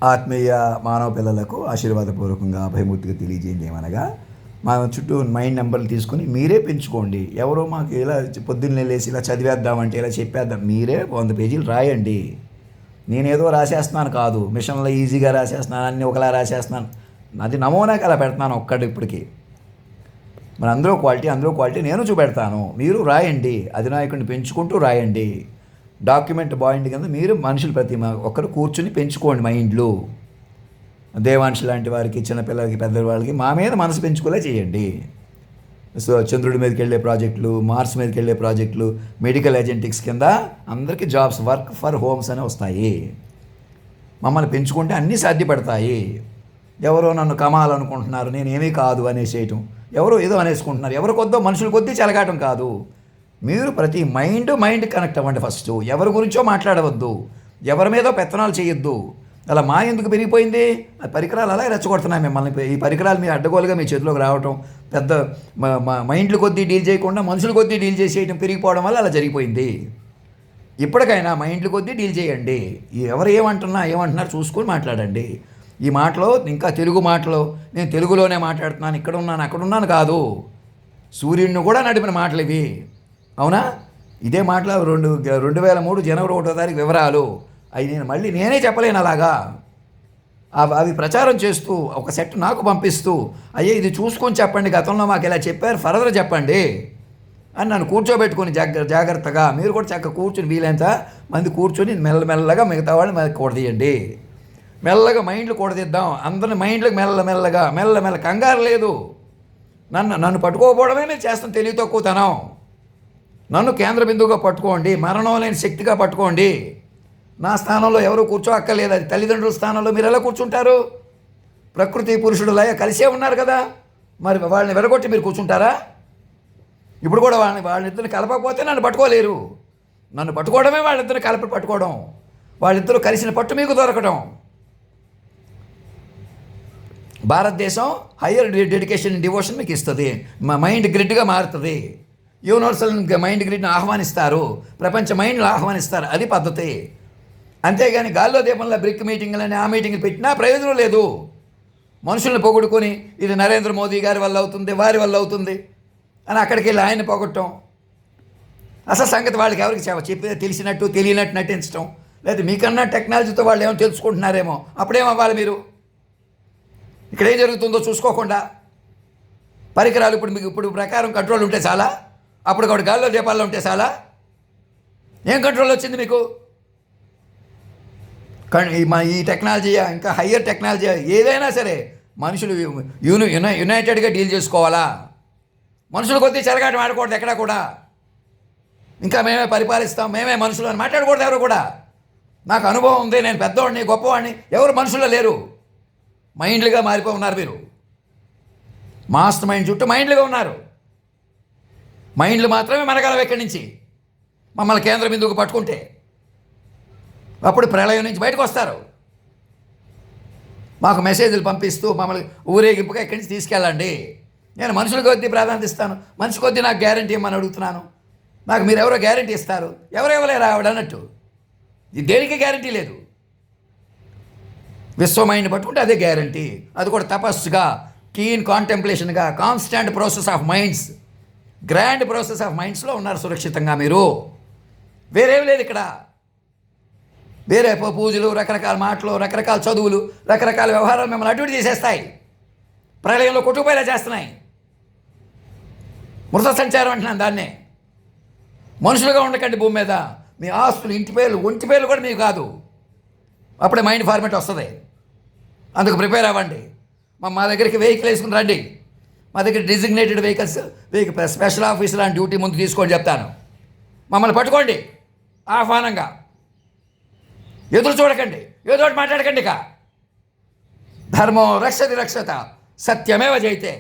ఆత్మీయ మానవ పిల్లలకు ఆశీర్వాదపూర్వకంగా అభయమూర్తిగా తెలియజేయండి ఏమనగా, మా చుట్టూ మైండ్ నెంబర్లు తీసుకొని మీరే పెంచుకోండి. ఎవరో మాకు ఇలా పొద్దున్నే లేసి ఇలా చదివేద్దామంటే ఇలా చెప్పేద్దాం, మీరే 100 పేజీలు రాయండి. నేనేదో రాసేస్తున్నాను కాదు, మిషన్లో ఈజీగా రాసేస్తున్నాను, అన్నీ ఒకలా రాసేస్తున్నాను, అది నమూనాకి అలా పెడుతున్నాను ఒక్కటి ఇప్పటికి. మరి అందులో క్వాలిటీ నేను చూపెడతాను, మీరు రాయండి. అధినాయకుడిని పెంచుకుంటూ రాయండి. డాక్యుమెంట్ బాయిండ్ కింద మీరు మనుషులు ప్రతి ఒక్కరు కూర్చుని పెంచుకోండి మైండ్లు. దేవాంశ లాంటి వారికి, చిన్నపిల్లలకి, పెద్దవాళ్ళకి మా మీద మనసు పెంచుకోలే చేయండి. సో చంద్రుడి మీదకి వెళ్ళే ప్రాజెక్టులు, మార్స్ మీదకి వెళ్ళే ప్రాజెక్టులు, మెడికల్ ఏజెంటిక్స్ కింద అందరికీ జాబ్స్, వర్క్ ఫర్ హోమ్స్ అని వస్తాయి. మమ్మల్ని పెంచుకుంటే అన్నీ సాధ్యపడతాయి. ఎవరో నన్ను కమాలనుకుంటున్నారు, నేనేమీ కాదు అనేసేయటం, ఎవరో ఏదో అనేసుకుంటున్నారు, ఎవరి కొద్దో మనుషుల కొద్దీ చెలగాటం కాదు. మీరు ప్రతి మైండ్ కనెక్ట్ అవ్వండి. ఫస్ట్ ఎవరి గురించో మాట్లాడవద్దు, ఎవరి మీదో పెత్తనాలు చేయొద్దు. అలా ఎందుకు పెరిగిపోయింది? ఆ పరికరాలు అలా రెచ్చగొడుతున్నాయి మిమ్మల్ని. ఈ పరికరాలు మీ అడ్డగోలుగా మీ చేతిలోకి రావటం, పెద్ద మైండ్లు కొద్దీ డీల్ చేయకుండా మనుషుల కొద్దీ డీల్ చేసేయటం పెరిగిపోవడం వల్ల అలా జరిగిపోయింది. ఇప్పటికైనా మైండ్లు కొద్దీ డీల్ చేయండి. ఎవరు ఏమంటున్నారు చూసుకొని మాట్లాడండి. ఈ మాటలో ఇంకా తెలుగు మాటలో, నేను తెలుగులోనే మాట్లాడుతున్నాను, ఇక్కడ ఉన్నాను అక్కడ ఉన్నాను కాదు, సూర్యుడిని కూడా నడిపిన మాటలు ఇవి. అవునా? ఇదే మాటలు 2003 జనవరి 1వ తారీఖు వివరాలు అవి నేనే చెప్పలేను అలాగా. అవి ప్రచారం చేస్తూ ఒక సెట్ నాకు పంపిస్తూ, అయ్యే ఇది చూసుకొని చెప్పండి, గతంలో మాకు ఇలా చెప్పారు, ఫర్దర్ చెప్పండి అని నన్ను కూర్చోబెట్టుకొని జాగ్రత్తగా మీరు కూడా చక్కగా కూర్చొని వీలైనంత మంది కూర్చొని మెల్లమెల్లగా మిగతా వాళ్ళని మనకి కూడదీయండి. మెల్లగా మైండ్లు కూడదిద్దాం, అందరిని మైండ్లకు మెల్ల కంగారు లేదు. నన్ను పట్టుకోకపోవడమే నేను చేస్తాను తెలివి తక్కువతనం. నన్ను కేంద్ర బిందువుగా పట్టుకోండి, మరణం లేని శక్తిగా పట్టుకోండి. నా స్థానంలో ఎవరు కూర్చోక్కర్లేదు. అది తల్లిదండ్రుల స్థానంలో మీరు ఎలా కూర్చుంటారు? ప్రకృతి పురుషుడు లయ కలిసే ఉన్నారు కదా, మరి వాళ్ళని వెరగొట్టి మీరు కూర్చుంటారా? ఇప్పుడు కూడా వాళ్ళిద్దరిని కలపకపోతే నన్ను పట్టుకోలేరు. నన్ను పట్టుకోవడమే వాళ్ళిద్దరిని కలిపి పట్టుకోవడం, వాళ్ళిద్దరూ కలిసిన పట్టు మీకు దొరకడం. భారతదేశం హయ్యర్ డెడికేషన్ డివోషన్ మీకు ఇస్తుంది, మైండ్ గ్రిడ్గా మారుతుంది. యూనివర్సల్ మైండ్ గ్రిడ్ని ఆహ్వానిస్తారు, ప్రపంచ మైండ్ని ఆహ్వానిస్తారు, అది పద్ధతి. అంతేగాని గాల్లో దీపంలో బ్రిక్ మీటింగ్లని ఆ మీటింగ్లు పెట్టినా ప్రయోజనం లేదు. మనుషుల్ని పొగుడుకొని ఇది నరేంద్ర మోదీ గారి వల్ల అవుతుంది, వారి వల్ల అవుతుంది అని అక్కడికి వెళ్ళి ఆయన్ని పొగట్టడం, అసలు సంగతి వాళ్ళకి ఎవరికి చెప్పి తెలిసినట్టు తెలియనట్టు నటించడం, లేదా మీకన్నా టెక్నాలజీతో వాళ్ళు ఏమో తెలుసుకుంటున్నారేమో, అప్పుడేమవ్వాలి మీరు? ఇక్కడ ఏం జరుగుతుందో చూసుకోకుండా పరికరాలు ఇప్పుడు ప్రకారం కంట్రోల్ ఉంటే చాలా, అప్పుడు ఒకటి గాల్లో దీపాల్లో ఉంటే చాలా. ఏం కంట్రోల్ వచ్చింది మీకు? ఈ టెక్నాలజీ ఇంకా హయ్యర్ టెక్నాలజీ ఏదైనా సరే మనుషులు యునైటెడ్గా డీల్ చేసుకోవాలా. మనుషుల కొద్దీ చెరగాటం ఆడకూడదు ఎక్కడా కూడా. ఇంకా మేమే పరిపాలిస్తాం, మేమే మనుషులు అని మాట్లాడకూడదు ఎవరు కూడా. నాకు అనుభవం ఉంది, నేను పెద్దవాడిని గొప్పవాడిని, ఎవరు మనుషుల్లో లేరు. మైండ్లుగా మారిపోయి ఉన్నారు మీరు. మాస్టర్ మైండ్ చుట్టూ మైండ్లుగా ఉన్నారు. మైండ్లు మాత్రమే మనగలవు ఎక్కడి నుంచి, మమ్మల్ని కేంద్ర బిందువుకు పట్టుకుంటే. అప్పుడు ప్రళయం నుంచి బయటకు వస్తారు. మాకు మెసేజ్లు పంపిస్తూ మమ్మల్ని ఊరేగింపుగా ఇక్కడి నుంచి తీసుకెళ్ళండి. నేను మనుషుల కొద్దీ ప్రాధాన్యత ఇస్తాను, మనిషి కొద్దీ నాకు గ్యారంటీ ఇవ్వమని అడుగుతున్నాను. నాకు మీరు ఎవరో గ్యారంటీ ఇస్తారు, ఎవరెవలేరు ఆవిడ అన్నట్టు. ఇది దేనికి గ్యారంటీ లేదు. విశ్వమైండ్ పట్టుకుంటే అదే గ్యారంటీ. అది కూడా తపస్సుగా, కీన్ కాంటెంప్లేషన్గా, constant process of minds, grand process of మైండ్స్లో ఉన్నారు సురక్షితంగా మీరు. వేరేవి లేదు ఇక్కడ. వేరే పూజలు, రకరకాల మాటలు, రకరకాల చదువులు, రకరకాల వ్యవహారాలు మిమ్మల్ని అటు చేసేస్తాయి. ప్రళయంలో కొట్టుకుపోయేలా చేస్తున్నాయి. మృత సంచారం అంటున్నాను దాన్నే. మనుషులుగా ఉండకండి భూమి మీద. మీ ఆస్తులు, ఇంటి పేర్లు, ఒంటి పేర్లు కూడా మీకు కాదు. అప్పుడే మైండ్ ఫార్మేట్ వస్తుంది. అందుకు ప్రిపేర్ అవ్వండి. మా దగ్గరికి వెహికల్ వేసుకుని రండి. మా దగ్గర డిజిగ్నేటెడ్ వెహికల్స్, స్పెషల్ ఆఫీసర్ అని డ్యూటీ ముందు తీసుకోండి చెప్తాను. మమ్మల్ని పట్టుకోండి ఆహ్వానంగా. ఎదురు చూడకండి, ఏదో మాట్లాడకండి. ఇక ధర్మం రక్షతి రక్షత, సత్యమేవ జయతే.